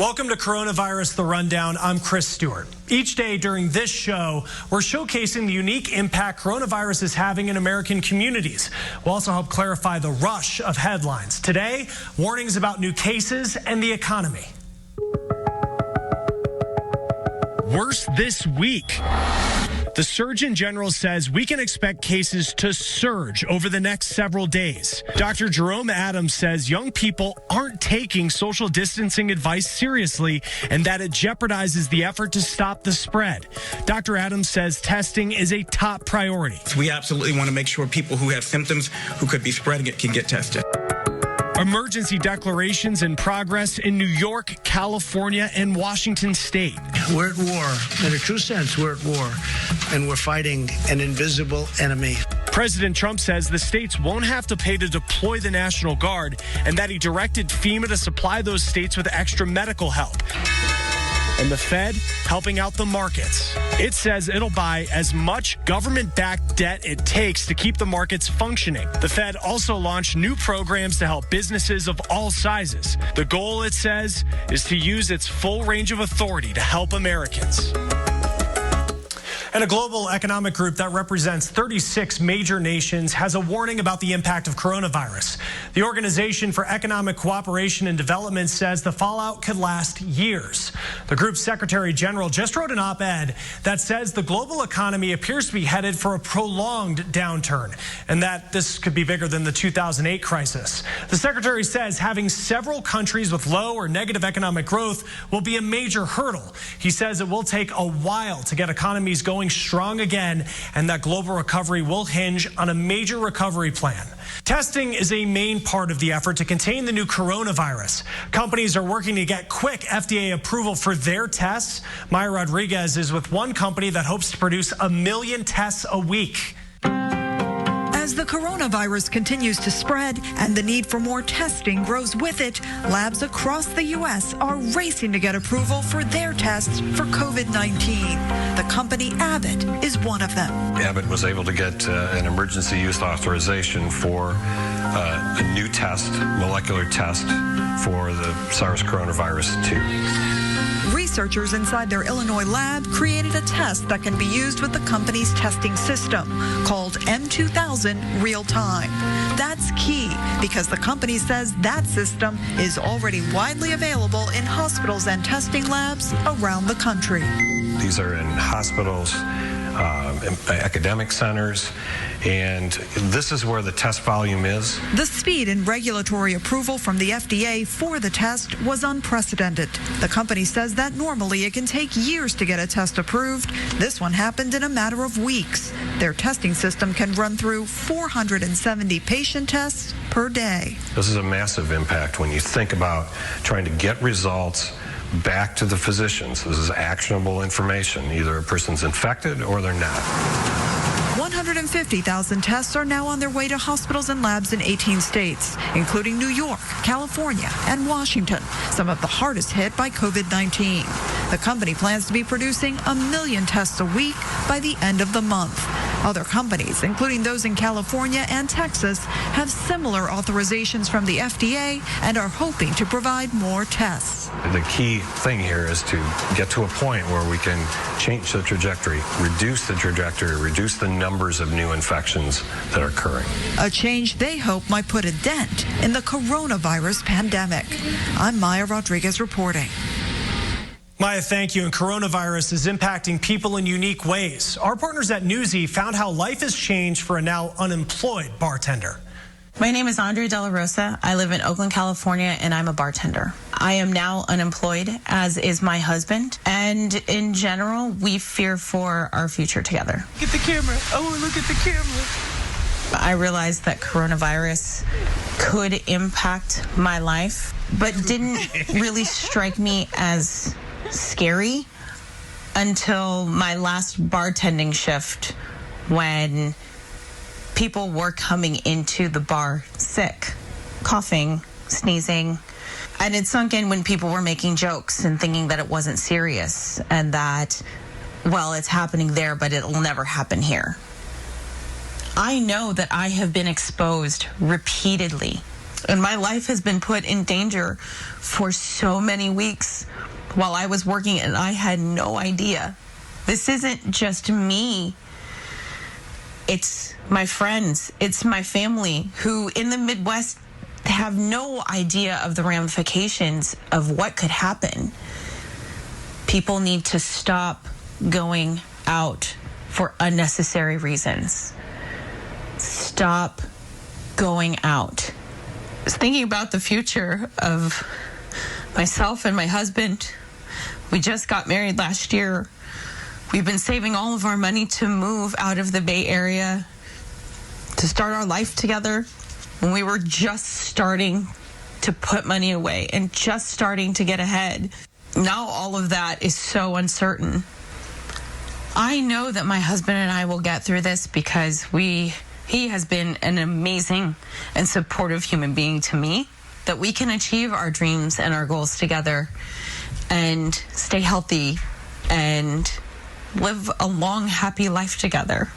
Welcome to Coronavirus The Rundown. I'm Chris Stewart. Each day during this show, we're showcasing the unique impact coronavirus is having in American communities. We'll also help clarify the rush of headlines. Today, warnings about new cases and the economy. Worse this week. The Surgeon General says we can expect cases to surge over the next several days. Dr. Jerome Adams says young people aren't taking social distancing advice seriously and that it jeopardizes the effort to stop the spread. Dr. Adams says testing is a top priority. We absolutely want to make sure people who have symptoms who could be spreading it can get tested. Emergency declarations in progress in New York, California, and Washington state. We're at war. In a true sense, we're at war, and we're fighting an invisible enemy. President Trump says the states won't have to pay to deploy the National Guard and that he directed FEMA to supply those states with extra medical help. And the Fed helping out the markets. It says it'll buy as much government-backed debt it takes to keep the markets functioning. The Fed also launched new programs to help businesses of all sizes. The goal, it says, is to use its full range of authority to help Americans. And a global economic group that represents 36 major nations has a warning about the impact of coronavirus. The Organization for Economic Cooperation and Development says the fallout could last years. The group's Secretary General just wrote an op-ed that says the global economy appears to be headed for a prolonged downturn and that this could be bigger than the 2008 crisis. The Secretary says having several countries with low or negative economic growth will be a major hurdle. He says it will take a while to get economies going strong again, and that global recovery will hinge on a major recovery plan. Testing is a main part of the effort to contain the new coronavirus. Companies are working to get quick FDA approval for their tests. Maya Rodriguez is with one company that hopes to produce 1 million tests a week. As the coronavirus continues to spread and the need for more testing grows with it, labs across the U.S. are racing to get approval for their tests for COVID-19. The company Abbott is one of them. Abbott was able to get an emergency use authorization for a new test, molecular test for the SARS coronavirus 2. Researchers inside their Illinois lab created a test that can be used with the company's testing system called M2000 Real Time. That's key because the company says that system is already widely available in hospitals and testing labs around the country. These are in hospitals, academic centers, and this is where the test volume is. The speed in regulatory approval from the FDA for the test was unprecedented. The company says that normally it can take years to get a test approved. This one happened in a matter of weeks. Their testing system can run through 470 patient tests per day. This is a massive impact when you think about trying to get results back to the physicians. This is actionable information. Either a person's infected or they're not. 150,000 tests are now on their way to hospitals and labs in 18 states, including New York, California, and Washington, some of the hardest hit by COVID-19. The company plans to be producing 1 million tests a week by the end of the month. Other companies, including those in California and Texas, have similar authorizations from the FDA and are hoping to provide more tests. The key thing here is to get to a point where we can change the trajectory, reduce the numbers of new infections that are occurring. A change they hope might put a dent in the coronavirus pandemic. I'm Maya Rodriguez reporting. Maya, thank you. And coronavirus is impacting people in unique ways. Our partners at Newsy found how life has changed for a now unemployed bartender. My name is Andrea De La Rosa. I live in Oakland, California, and I'm a bartender. I am now unemployed, as is my husband. And in general, we fear for our future together. Get the camera. I want to look at the camera. I realized that coronavirus could impact my life, but didn't really strike me as scary until my last bartending shift, when people were coming into the bar sick, coughing, sneezing. And it sunk in when people were making jokes and thinking that it wasn't serious and that, well, it's happening there, but it'll never happen here. I know that I have been exposed repeatedly And my life has been put in danger for so many weeks while I was working, and I had no idea. This isn't just me. It's my friends. It's my family who in the Midwest have no idea of the ramifications of what could happen. People need to stop going out for unnecessary reasons. Stop going out. I was thinking about the future of myself and my husband. We just got married last year. We've been saving all of our money to move out of the Bay Area, to start our life together, when we were just starting to put money away and just starting to get ahead. Now all of that is so uncertain. I know that my husband and I will get through this because he has been an amazing and supportive human being to me, that we can achieve our dreams and our goals together and stay healthy and live a long, happy life together.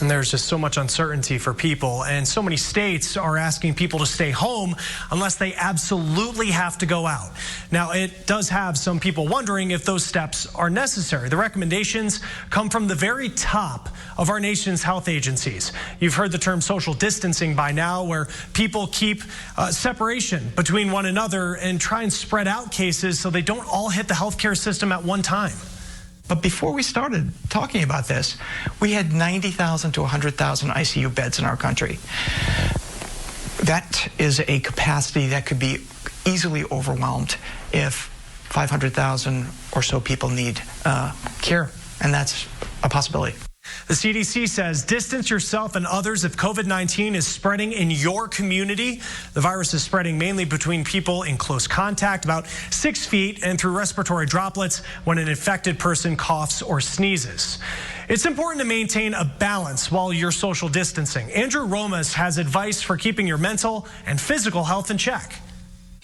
And there's just so much uncertainty for people, and so many states are asking people to stay home unless they absolutely have to go out. Now, it does have some people wondering if those steps are necessary. The recommendations come from the very top of our nation's health agencies. You've heard the term social distancing by now, where people keep separation between one another and try and spread out cases so they don't all hit the healthcare system at one time. But before we started talking about this, we had 90,000 to 100,000 ICU beds in our country. That is a capacity that could be easily overwhelmed if 500,000 or so people need care, and that's a possibility. The CDC says distance yourself and others if COVID-19 is spreading in your community. The virus is spreading mainly between people in close contact, about 6 feet, and through respiratory droplets when an infected person coughs or sneezes. It's important to maintain a balance while you're social distancing. Andrew Romas has advice for keeping your mental and physical health in check.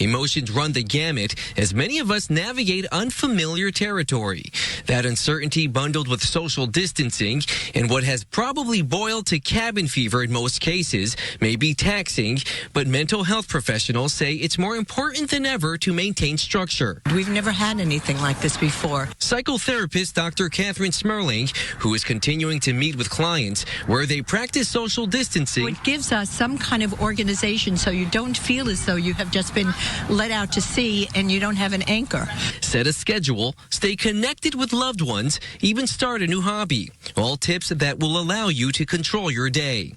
Emotions run the gamut as many of us navigate unfamiliar territory. That uncertainty bundled with social distancing and what has probably boiled to cabin fever in most cases may be taxing, but mental health professionals say it's more important than ever to maintain structure. We've never had anything like this before. Psychotherapist Dr. Catherine Smerling, who is continuing to meet with clients where they practice social distancing. It gives us some kind of organization so you don't feel as though you have just been let out to sea and you don't have an anchor. Set a schedule, stay connected with loved ones, even start a new hobby. All tips that will allow you to control your day.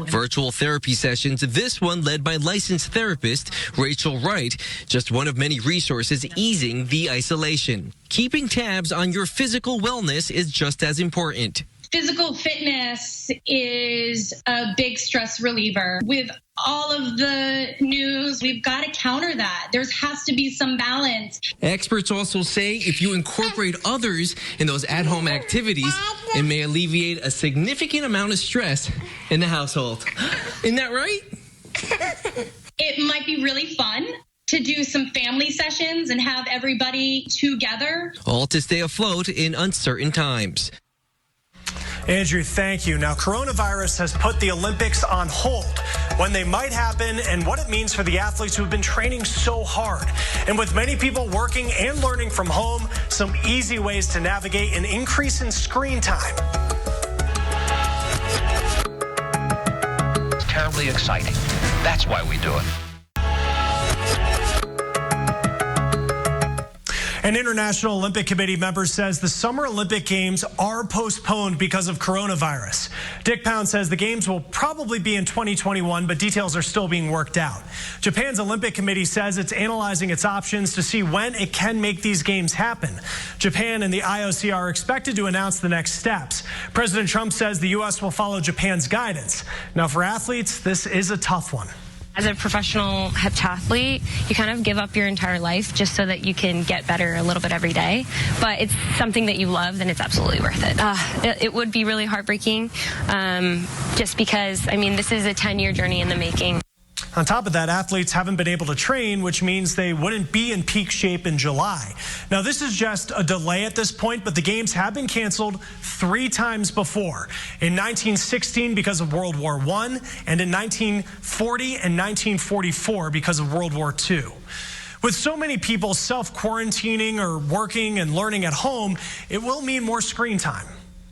Virtual therapy sessions, this one led by licensed therapist Rachel Wright, just one of many resources easing the isolation. Keeping tabs on your physical wellness is just as important. Physical fitness is a big stress reliever. With all of the news, we've got to counter that. There has to be some balance. Experts also say if you incorporate others in those at-home activities, it may alleviate a significant amount of stress in the household. Isn't that right? It might be really fun to do some family sessions and have everybody together. All to stay afloat in uncertain times. Andrew, thank you. Now, coronavirus has put the Olympics on hold, when they might happen and what it means for the athletes who have been training so hard. And with many people working and learning from home, some easy ways to navigate an increase in screen time. It's terribly exciting. That's why we do it. An International Olympic Committee member says the Summer Olympic Games are postponed because of coronavirus. Dick Pound says the Games will probably be in 2021, but details are still being worked out. Japan's Olympic Committee says it's analyzing its options to see when it can make these Games happen. Japan and the IOC are expected to announce the next steps. President Trump says the U.S. will follow Japan's guidance. Now, for athletes, this is a tough one. As a professional heptathlete, you kind of give up your entire life just so that you can get better a little bit every day. But it's something that you love, then it's absolutely worth it. It would be really heartbreaking just because, I mean, this is a 10-year journey in the making. On top of that, athletes haven't been able to train, which means they wouldn't be in peak shape in July. Now, this is just a delay at this point, but the games have been canceled 3 times before. In 1916 because of World War I, and in 1940 and 1944 because of World War II. With so many people self-quarantining or working and learning at home, it will mean more screen time.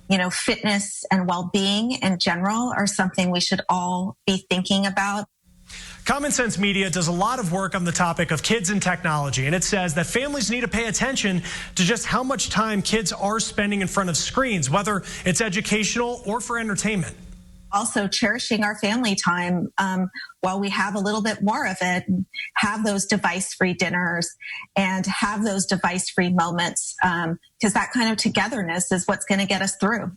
You know, fitness and well-being in general are something we should all be thinking about. Common Sense Media does a lot of work on the topic of kids and technology, and it says that families need to pay attention to just how much time kids are spending in front of screens, whether it's educational or for entertainment. Also cherishing our family time while we have a little bit more of it, have those device-free dinners and have those device-free moments, because that kind of togetherness is what's going to get us through.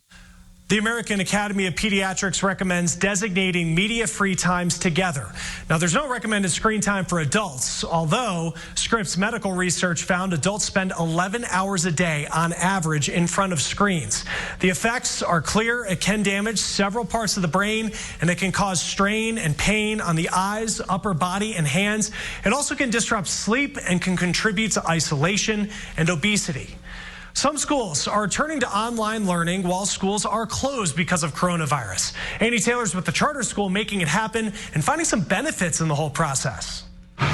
The American Academy of Pediatrics recommends designating media-free times together. Now, there's no recommended screen time for adults, although Scripps medical research found adults spend 11 hours a day on average in front of screens. The effects are clear. It can damage several parts of the brain, and it can cause strain and pain on the eyes, upper body, and hands. It also can disrupt sleep and can contribute to isolation and obesity. Some schools are turning to online learning while schools are closed because of coronavirus. Annie Taylor's with the charter school making it happen and finding some benefits in the whole process.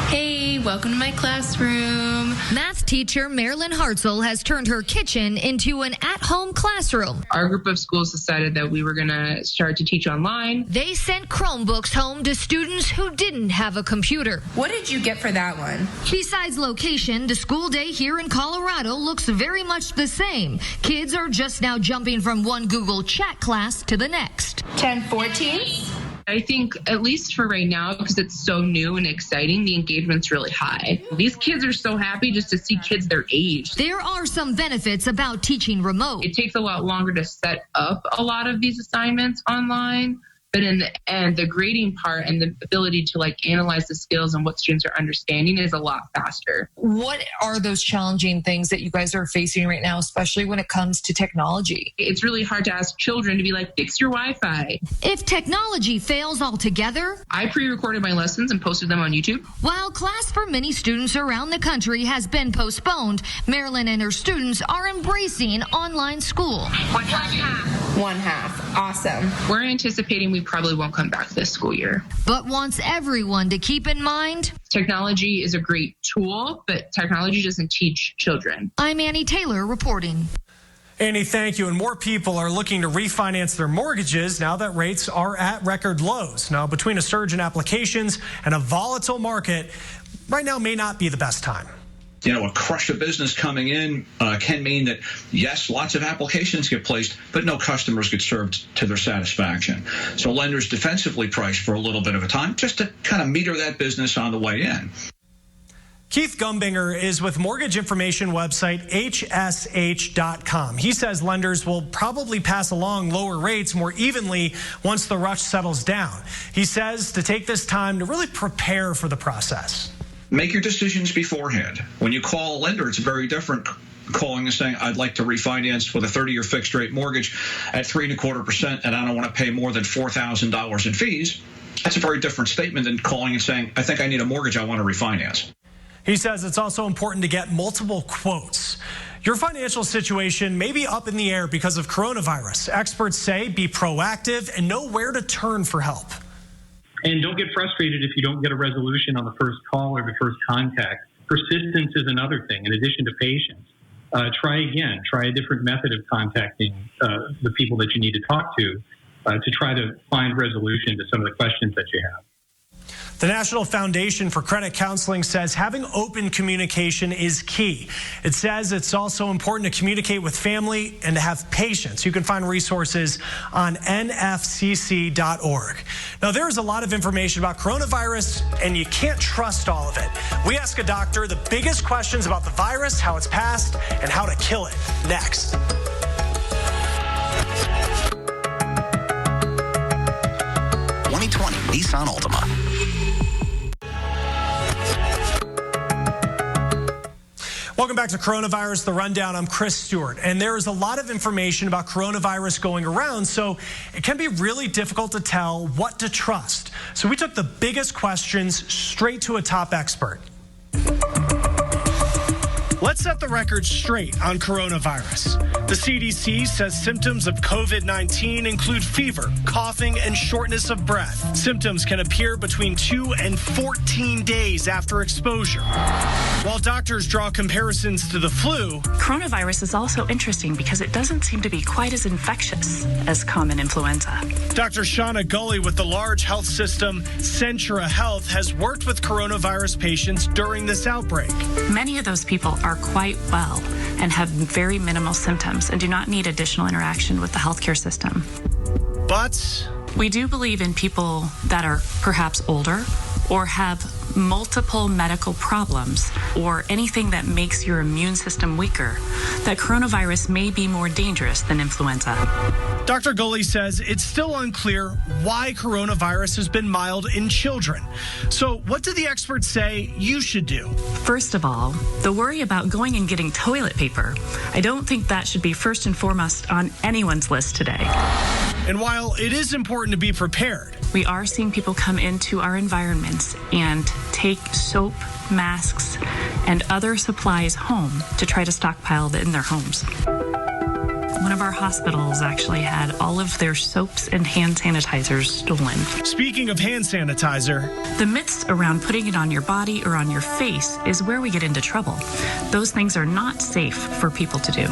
Hey, welcome to my classroom. Math teacher Marilyn Hartzell has turned her kitchen into an at-home classroom. Our group of schools decided that we were going to start to teach online. They sent Chromebooks home to students who didn't have a computer. What did you get for that one? Besides location, the school day here in Colorado looks very much the same. Kids are just now jumping from one Google Chat class to the next. 10-14? I think, at least for right now, because it's so new and exciting, the engagement's really high. These kids are so happy just to see kids their age. There are some benefits about teaching remote. It takes a lot longer to set up a lot of these assignments online. But in the end, the grading part and the ability to analyze the skills and what students are understanding is a lot faster. What are those challenging things that you guys are facing right now, especially when it comes to technology? It's really hard to ask children to be like, fix your Wi-Fi. If technology fails altogether, I pre-recorded my lessons and posted them on YouTube. While class for many students around the country has been postponed, Marilyn and her students are embracing online school. One half. Awesome. We're anticipating we probably won't come back this school year. But wants everyone to keep in mind, technology is a great tool, but technology doesn't teach children. I'm Annie Taylor reporting. Annie, thank you. And more people are looking to refinance their mortgages now that rates are at record lows. Now, between a surge in applications and a volatile market, right now may not be the best time. You know, a crush of business coming in can mean that, yes, lots of applications get placed, but no customers get served to their satisfaction. So lenders defensively price for a little bit of a time just to kind of meter that business on the way in. Keith Gumbinger is with mortgage information website HSH.com. He says lenders will probably pass along lower rates more evenly once the rush settles down. He says to take this time to really prepare for the process. Make your decisions beforehand. When you call a lender, it's very different calling and saying, I'd like to refinance with a 30-year fixed rate mortgage at 3.25%, and I don't want to pay more than $4,000 in fees. That's a very different statement than calling and saying, I think I need a mortgage, I want to refinance. He says it's also important to get multiple quotes. Your financial situation may be up in the air because of coronavirus. Experts say be proactive and know where to turn for help. And don't get frustrated if you don't get a resolution on the first call or the first contact. Persistence is another thing, in addition to patience. Try again. Try a different method of contacting the people that you need to talk to try to find resolution to some of the questions that you have. The National Foundation for Credit Counseling says having open communication is key. It says it's also important to communicate with family and to have patience. You can find resources on nfcc.org. Now, there's a lot of information about coronavirus, and you can't trust all of it. We ask a doctor the biggest questions about the virus, how it's passed, and how to kill it. Next. Nissan Altima. Welcome back to Coronavirus, The Rundown. I'm Chris Stewart, and there is a lot of information about coronavirus going around, so it can be really difficult to tell what to trust. So we took the biggest questions straight to a top expert. Let's set the record straight on coronavirus. The CDC says symptoms of COVID-19 include fever, coughing, and shortness of breath. Symptoms can appear between 2 and 14 days after exposure. While doctors draw comparisons to the flu, coronavirus is also interesting because it doesn't seem to be quite as infectious as common influenza. Dr. Shauna Gully with the large health system Centra Health has worked with coronavirus patients during this outbreak. Many of those people are quite well and have very minimal symptoms and do not need additional interaction with the healthcare system. But we do believe in people that are perhaps older or have multiple medical problems or anything that makes your immune system weaker, that coronavirus may be more dangerous than influenza. Dr. Gully says it's still unclear why coronavirus has been mild in children. So what do the experts say you should do? First of all, the worry about going and getting toilet paper, I don't think that should be first and foremost on anyone's list today. And while it is important to be prepared, we are seeing people come into our environments and take soap, masks, and other supplies home to try to stockpile in their homes. One of our hospitals actually had all of their soaps and hand sanitizers stolen. Speaking of hand sanitizer, the myths around putting it on your body or on your face is where we get into trouble. Those things are not safe for people to do.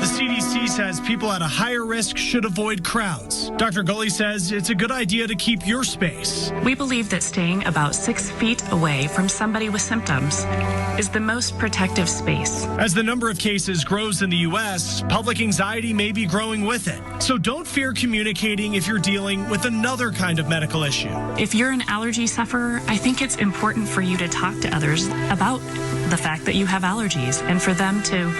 The CDC says people at a higher risk should avoid crowds. Dr. Gully says it's a good idea to keep your space. We believe that staying about 6 feet away from somebody with symptoms is the most protective space. As the number of cases grows in the U.S., public anxiety may be growing with it. So don't fear communicating if you're dealing with another kind of medical issue. If you're an allergy sufferer, I think it's important for you to talk to others about the fact that you have allergies and for them to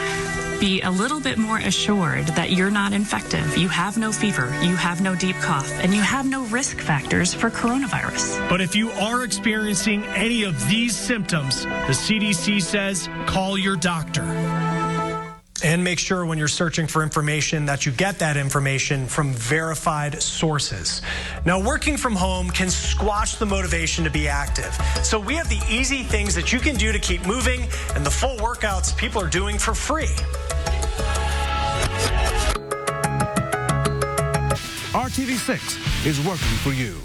be a little bit more assured that you're not infective, you have no fever, you have no deep cough, and you have no risk factors for coronavirus. But if you are experiencing any of these symptoms, the CDC says call your doctor. And make sure when you're searching for information that you get that information from verified sources. Now, working from home can squash the motivation to be active. So we have the easy things that you can do to keep moving and the full workouts people are doing for free. RTV6 is working for you.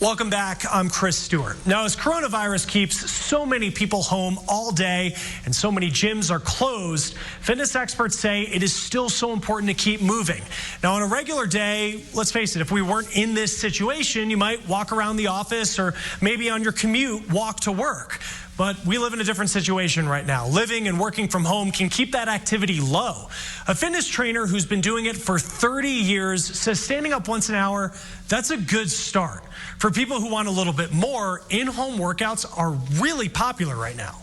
Welcome back. I'm Chris Stewart. Now, as coronavirus keeps so many people home all day and so many gyms are closed, fitness experts say it is still so important to keep moving. Now, on a regular day, let's face it, if we weren't in this situation, you might walk around the office or maybe on your commute, walk to work. But we live in a different situation right now. Living and working from home can keep that activity low. A fitness trainer who's been doing it for 30 years says standing up once an hour, that's a good start. For people who want a little bit more, in-home workouts are really popular right now.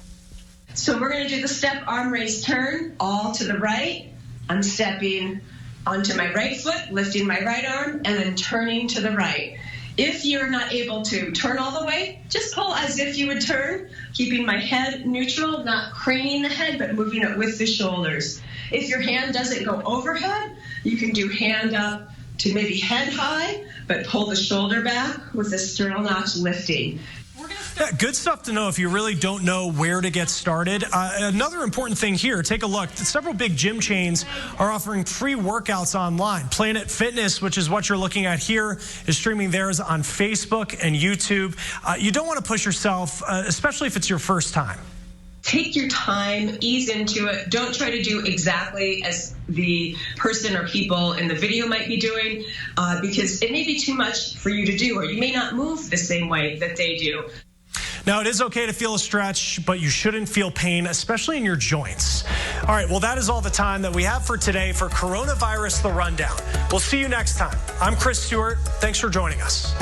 So we're going to do the step arm raise turn, all to the right. I'm stepping onto my right foot, lifting my right arm, and then turning to the right. If you're not able to turn all the way, just pull as if you would turn, keeping my head neutral, not craning the head, but moving it with the shoulders. If your hand doesn't go overhead, you can do hand up to maybe head high, but pull the shoulder back with the sternal notch lifting. Yeah, good stuff to know if you really don't know where to get started. Another important thing here, take a look. Several big gym chains are offering free workouts online. Planet Fitness, which is what you're looking at here, is streaming theirs on Facebook and YouTube. You don't want to push yourself, especially if it's your first time. Take your time, ease into it. Don't try to do exactly as the person or people in the video might be doing, because it may be too much for you to do, or you may not move the same way that they do. Now, it is okay to feel a stretch, but you shouldn't feel pain, especially in your joints. All right, well, that is all the time that we have for today for Coronavirus The Rundown. We'll see you next time. I'm Chris Stewart. Thanks for joining us.